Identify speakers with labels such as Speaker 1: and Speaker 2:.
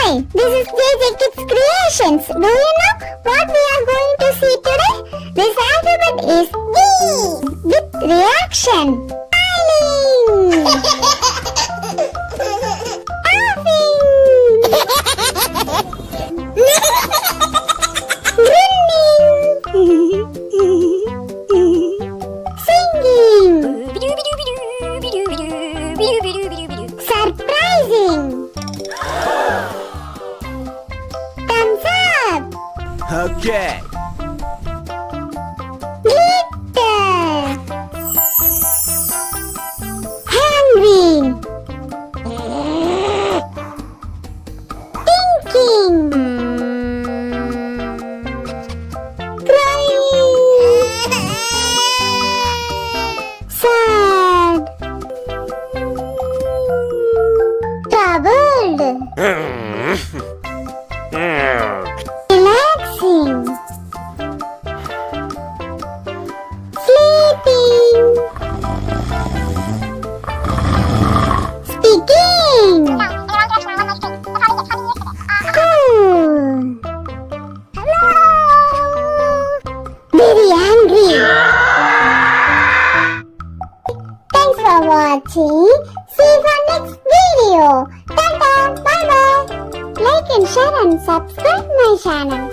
Speaker 1: Hi, this is JJ Kids Creations. Do you know what we are going to see today? This alphabet is D with reaction. Smiling. Laughing. Grinning. Singing. Surprising. Thumbs up.
Speaker 2: Okay.
Speaker 1: Glitter. Hungry. Thinking. Crying. Sad. Troubled. Relaxing. Sleeping. Speaking. Cool. Hello. Very angry. Thanks for watching. See you for next video. Tata. Bye bye. Like and share and subscribe my channel.